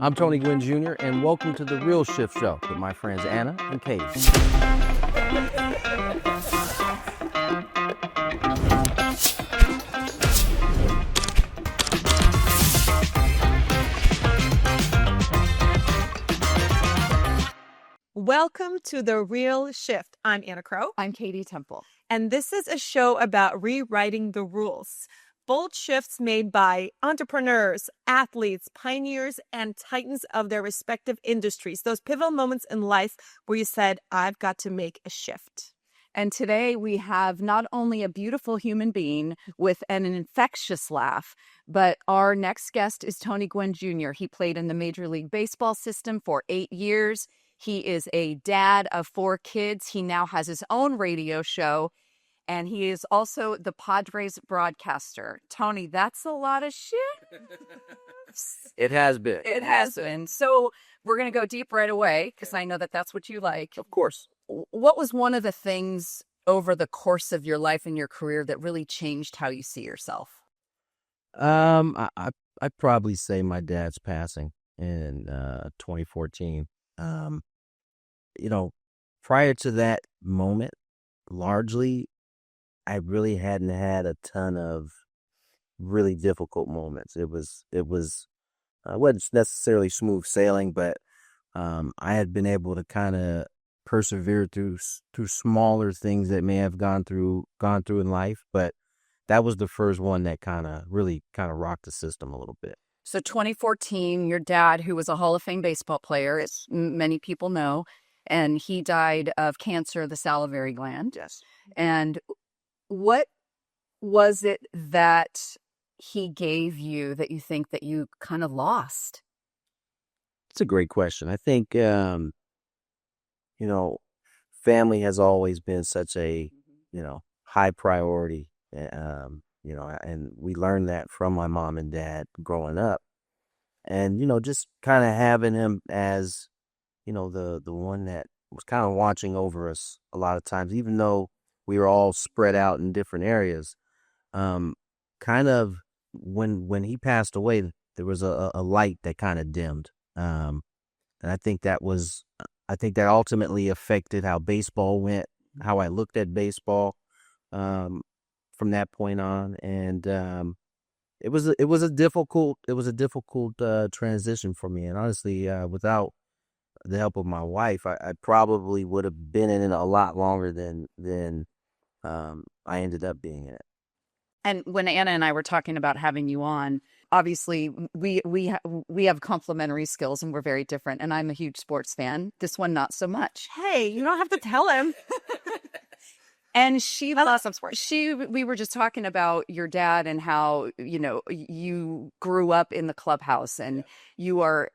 I'm Tony Gwynn Jr., and welcome to The Real Shift Show with my friends Anna and Katy. Welcome to The Real Shift. I'm Anna Crowe. I'm Katy Temple. And this is a show about rewriting the rules. Bold shifts made by entrepreneurs, athletes, pioneers, and titans of their respective industries. Those pivotal moments in life where you said, I've got to make a shift. And today we have not only a beautiful human being with an infectious laugh, but our next guest is Tony Gwynn Jr. He played in the Major League Baseball system for 8 years. He is a dad of 4 kids. He now has his own radio show, and he is also the Padres broadcaster. Tony, that's a lot of shit. It has been. It has been. So we're going to go deep right away because I know that that's what you like. Of course. What was one of the things over the course of your life and your career that really changed how you see yourself? I'd probably say my dad's passing in 2014. Prior to that moment, largely, I really hadn't had a ton of really difficult moments. It wasn't necessarily smooth sailing, but I had been able to kind of persevere through smaller things that may have gone through in life, but that was the first one that really rocked the system a little bit. So 2014, your dad, who was a Hall of Fame baseball player, as many people know, and he died of cancer of the salivary gland. Yes. And what was it that he gave you that you think that you kind of lost? It's a great question. I think, family has always been such a, high priority. And we learned that from my mom and dad growing up. And, just kind of having him as, the one that was kind of watching over us a lot of times, even though we were all spread out in different areas. Kind of when he passed away, there was a light that kind of dimmed. And I think that ultimately affected how baseball went, how I looked at baseball. From that point on, and it was a difficult transition for me. And honestly, without the help of my wife, I probably would have been in it a lot longer than I ended up being in it. And when Anna and I were talking about having you on, obviously we have complementary skills and we're very different. And I'm a huge sports fan. This one, not so much. Hey, you don't have to tell him. And she loves some sports. We were just talking about your dad and how, you grew up in the clubhouse and you are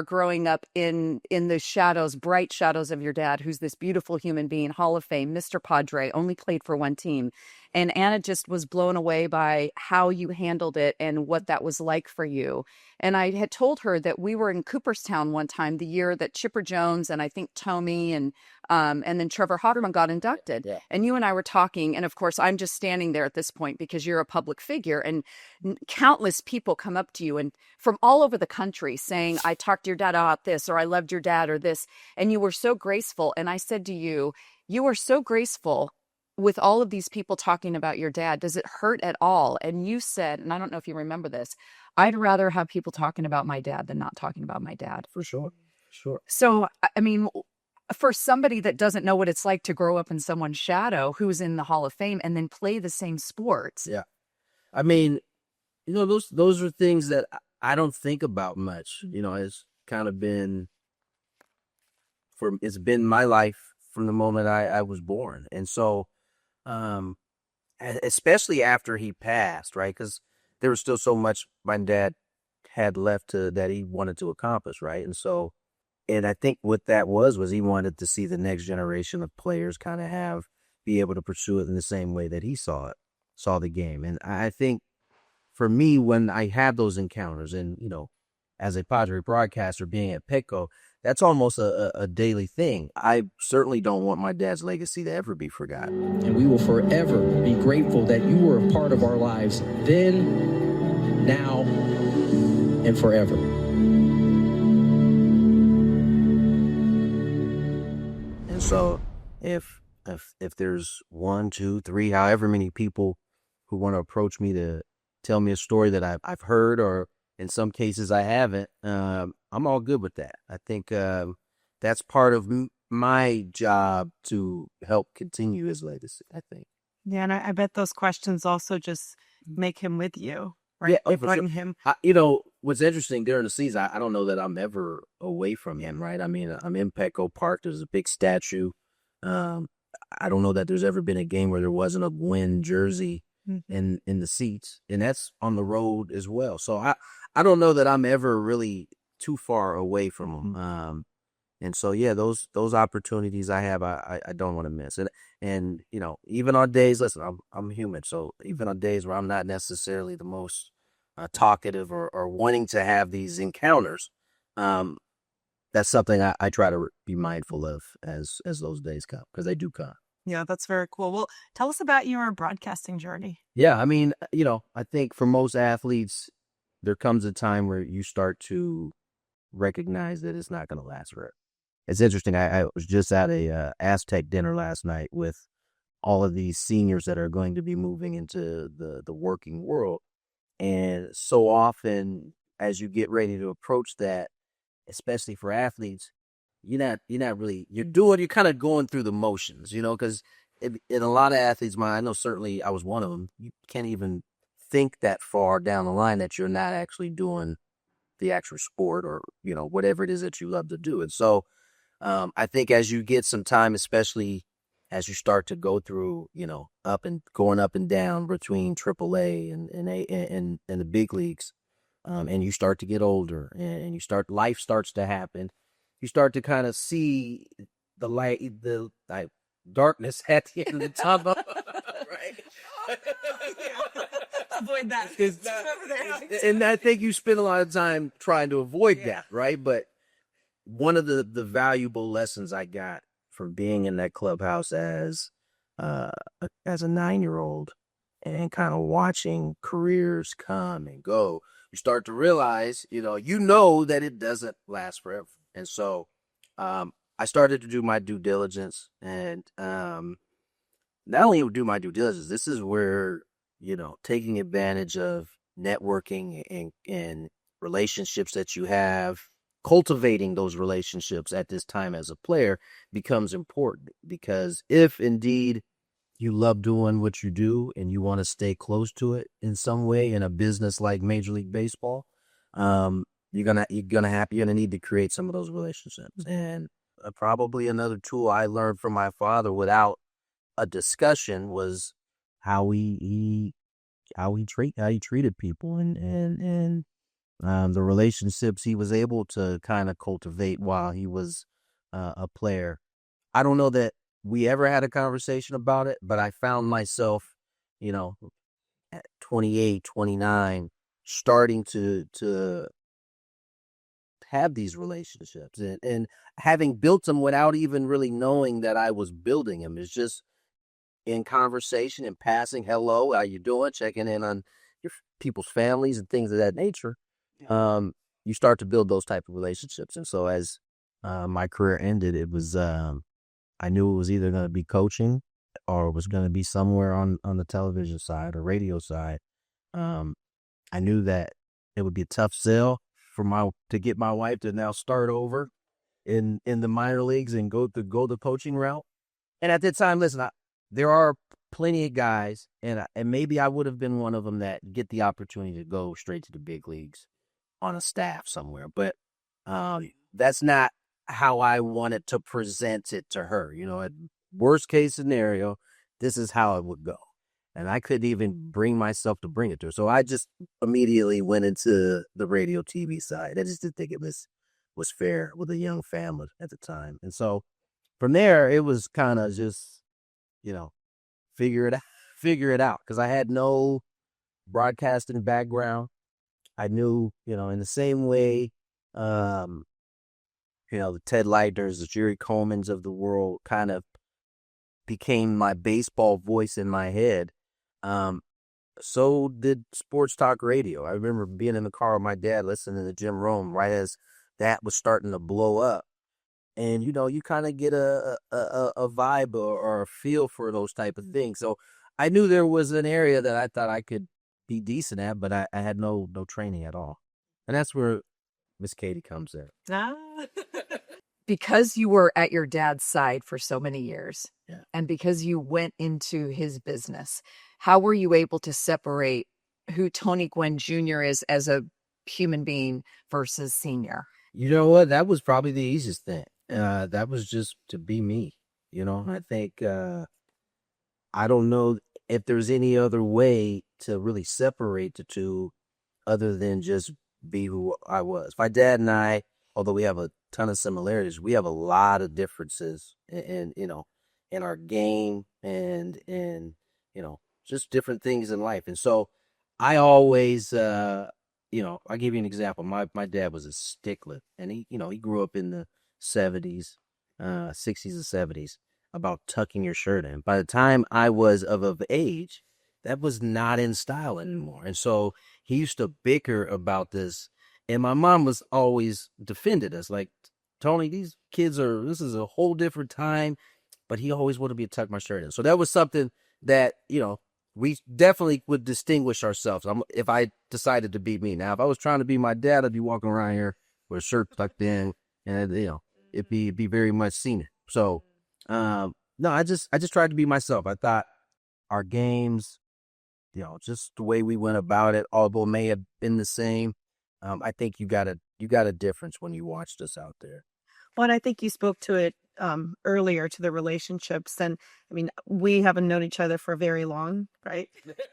growing up in the shadows, bright shadows of your dad, who's this beautiful human being, Hall of Fame, Mr. Padre, only played for one team. And Anna just was blown away by how you handled it and what that was like for you. And I had told her that we were in Cooperstown one time, the year that Chipper Jones and I think Tommy and then Trevor Hoffman got inducted. Yeah. And you and I were talking. And of course, I'm just standing there at this point because you're a public figure. And countless people come up to you and from all over the country saying, I talked to your dad about this, or I loved your dad, or this. And you were so graceful. And I said to you, you are so graceful with all of these people talking about your dad. Does it hurt at all? And you said, and I don't know if you remember this, I'd rather have people talking about my dad than not talking about my dad. For sure. Sure. So, I mean, for somebody that doesn't know what it's like to grow up in someone's shadow who's in the Hall of Fame and then play the same sports. Yeah. I mean, those are things that I don't think about much. It's kind of been it's been my life from the moment I was born. And so, especially after he passed, right? Because there was still so much my dad had left that he wanted to accomplish, right? And so, and I think what that was he wanted to see the next generation of players kind of be able to pursue it in the same way that he saw the game. And I think for me, when I have those encounters and, as a Padre broadcaster being at Petco, that's almost a daily thing. I certainly don't want my dad's legacy to ever be forgotten. And we will forever be grateful that you were a part of our lives then, now, and forever. So if there's one, two, three, however many people who want to approach me to tell me a story that I've heard, or in some cases I haven't, I'm all good with that. I think that's part of my job to help continue his legacy, I think. Yeah, and I bet those questions also just make him with you, right? Yeah, They for sure. bring him. What's interesting during the season, I don't know that I'm ever away from him, right? I mean, I'm in Petco Park. There's a big statue. Um, I don't know that there's ever been a game where there wasn't a Gwynn jersey in the seats, and that's on the road as well. So I don't know that I'm ever really too far away from him. And so, yeah, those opportunities I have, I don't want to miss. And even on days, listen, I'm human. So even on days where I'm not necessarily the most talkative or wanting to have these encounters, that's something I try to be mindful of as those days come, because they do come. Yeah, that's very cool. Well, tell us about your broadcasting journey. Yeah, I mean, I think for most athletes, there comes a time where you start to recognize that it's not going to last forever. It's interesting. I was just at a Aztec dinner last night with all of these seniors that are going to be moving into the working world. And so often as you get ready to approach that, especially for athletes, you're kind of going through the motions, because in a lot of athletes' mind, I know certainly I was one of them, you can't even think that far down the line that you're not actually doing the actual sport or, whatever it is that you love to do. And so I think as you get some time, especially as you start to go through, going up and down between AAA and the big leagues, and you start to get older and life starts to happen, you start to kind of see the light, the darkness at the end of the tunnel, right? Avoid that. And I think you spend a lot of time trying to avoid that, right? But one of the valuable lessons I got from being in that clubhouse as a 9-year-old and kind of watching careers come and go, you start to realize, that it doesn't last forever. And so I started to do my due diligence, and not only do my due diligence, this is where, taking advantage of networking and relationships that you have, cultivating those relationships at this time as a player becomes important, because if indeed you love doing what you do and you want to stay close to it in some way in a business like Major League Baseball, you're gonna need to create some of those relationships. And probably another tool I learned from my father without a discussion was how he treated people and the relationships he was able to kind of cultivate while he was a player. I don't know that we ever had a conversation about it, but I found myself, at 28, 29, starting to have these relationships and having built them without even really knowing that I was building them. It's just in conversation and passing, hello, how you doing? Checking in on your people's families and things of that nature. You start to build those type of relationships. And so as my career ended, it was I knew it was either going to be coaching or it was going to be somewhere on the television side or radio side. I knew that it would be a tough sell to get my wife to now start over in the minor leagues and go the coaching route. And at that time, listen, there are plenty of guys, and maybe I would have been one of them that get the opportunity to go straight to the big leagues on a staff somewhere. But that's not how I wanted to present it to her. At worst case scenario, this is how it would go. And I couldn't even bring myself to bring it to her. So I just immediately went into the radio TV side. I just didn't think it was fair with a young family at the time. And so from there, it was kind of just, figure it out. Because I had no broadcasting background. I knew, in the same way, the Ted Leitners, the Jerry Colemans of the world kind of became my baseball voice in my head. So did sports talk radio. I remember being in the car with my dad listening to Jim Rome right as that was starting to blow up. and you kind of get a vibe or a feel for those type of things. So I knew there was an area that I thought I could be decent at, but I had no training at all, and that's where Miss Katy comes in. Ah. Because you were at your dad's side for so many years, Yeah. and because you went into his business, how were you able to separate who Tony Gwynn Jr. is as a human being versus senior? You know what? That was probably the easiest thing. That was just to be me. I think I don't know if there's any other way to really separate the two other than just be who I was. My dad and I, although we have a ton of similarities, we have a lot of differences in our game and just different things in life. And so I always I'll give you an example. My dad was a stickler, and he grew up in the 70s, 60s and 70s about tucking your shirt in. By the time I was of age, that was not in style anymore. And so he used to bicker about this. And my mom was always defended us like, Tony, this is a whole different time. But he always wanted me to tuck my shirt in. So that was something that, we definitely would distinguish ourselves if I decided to be me. Now, if I was trying to be my dad, I'd be walking around here with a shirt tucked in, and it'd be very much seen it. So, no, I just tried to be myself. I thought our games, just the way we went about it, although it may have been the same, I think you got a difference when you watched us out there. Well, and I think you spoke to it earlier, to the relationships. And I mean, we haven't known each other for very long, right?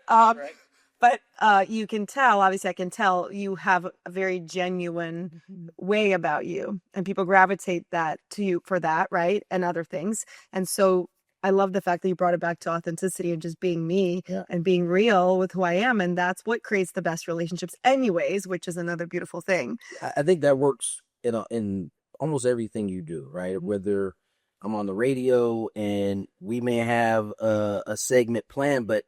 Right. But you can tell, obviously I can tell you have a very genuine way about you, and people gravitate that to you for that, right? And other things. And so I love the fact that you brought it back to authenticity and just being me and being real with who I am. And that's what creates the best relationships anyways, which is another beautiful thing. I think that works in almost everything you do, right? Whether I'm on the radio and we may have a segment planned, but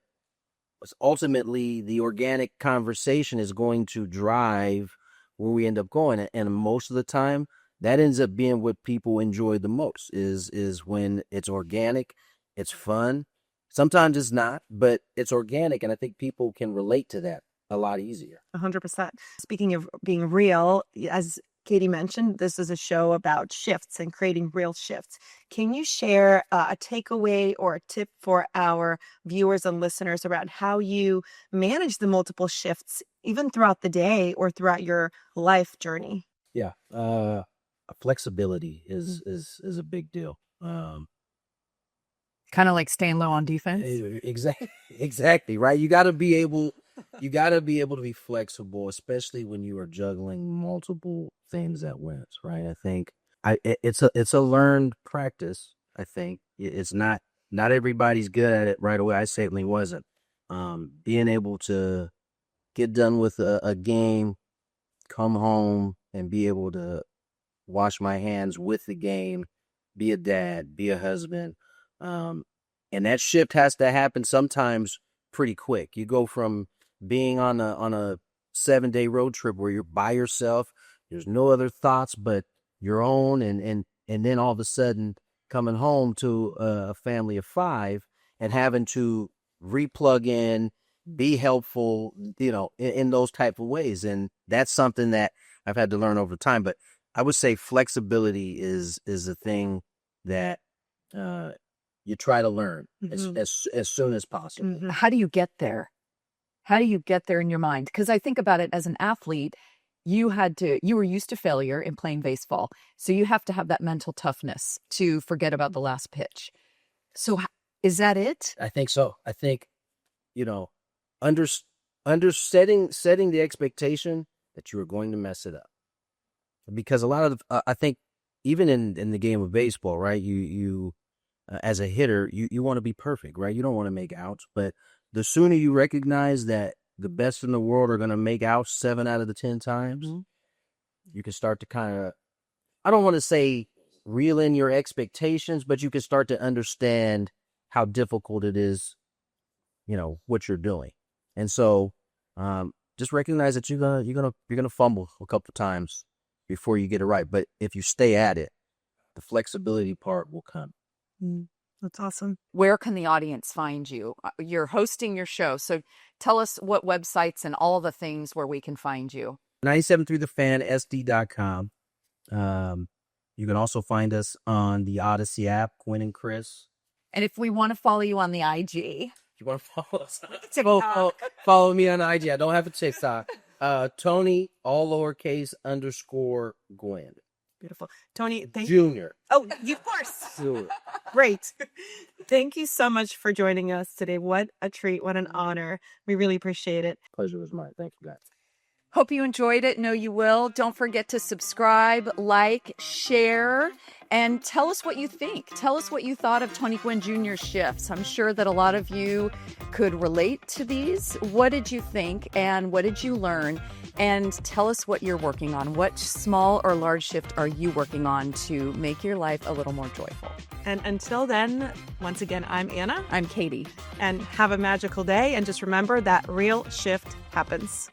ultimately the organic conversation is going to drive where we end up going. And most of the time that ends up being what people enjoy the most is when it's organic, it's fun. Sometimes it's not, but it's organic. And I think people can relate to that a lot easier. 100%. Speaking of being real, as Katy mentioned, this is a show about shifts and creating real shifts. Can you share a takeaway or a tip for our viewers and listeners around how you manage the multiple shifts, even throughout the day or throughout your life journey? Yeah. Flexibility is a big deal. Kind of like staying low on defense. Exactly. Right. You got to be able to be flexible, especially when you are juggling multiple things at once. Right. I think it's a learned practice. I think it's not everybody's good at it right away. I certainly wasn't. Being able to get done with a game, come home and be able to wash my hands with the game, be a dad, be a husband. And that shift has to happen sometimes pretty quick. You go from being on a 7-day road trip where you're by yourself, there's no other thoughts but your own, and then all of a sudden coming home to a family of 5 and having to replug in, be helpful, in those type of ways. And that's something that I've had to learn over time. But I would say flexibility is a thing that you try to learn as soon as possible. Mm-hmm. How do you get there? How do you get there in your mind? Because I think about it as an athlete, you were used to failure in playing baseball. So you have to have that mental toughness to forget about the last pitch. So is that it? I think so. I think, setting the expectation that you are going to mess it up. Because a lot of, I think, even in the game of baseball, right, you as a hitter, you want to be perfect, right? You don't want to make outs. But the sooner you recognize that the best in the world are going to make outs 7 out of the 10 times, you can start to kind of, I don't want to say reel in your expectations, but you can start to understand how difficult it is, what you're doing. And so just recognize that you're gonna fumble a couple times before you get it right. But if you stay at it, The flexibility part will come. That's awesome. Where can the audience find you? You're hosting your show. So tell us what websites and all the things where we can find you. 973thefansd.com. You can also find us on the Odyssey app, Gwynn and Chris. And if we want to follow you on the IG. You want to follow us? Follow me on IG. I don't have a TikTok. Tony, all lowercase _ Gwynn. Beautiful. Tony, thank you. Junior. Oh, of course. Great. Thank you so much for joining us today. What a treat. What an honor. We really appreciate it. Pleasure was mine. Thank you, guys. Hope you enjoyed it. Know you will. Don't forget to subscribe, like, share, and tell us what you think. Tell us what you thought of Tony Gwynn Jr.'s shifts. I'm sure that a lot of you could relate to these. What did you think and what did you learn? And tell us what you're working on. What small or large shift are you working on to make your life a little more joyful? And until then, once again, I'm Anna. I'm Katy. And have a magical day. And just remember that real shift happens.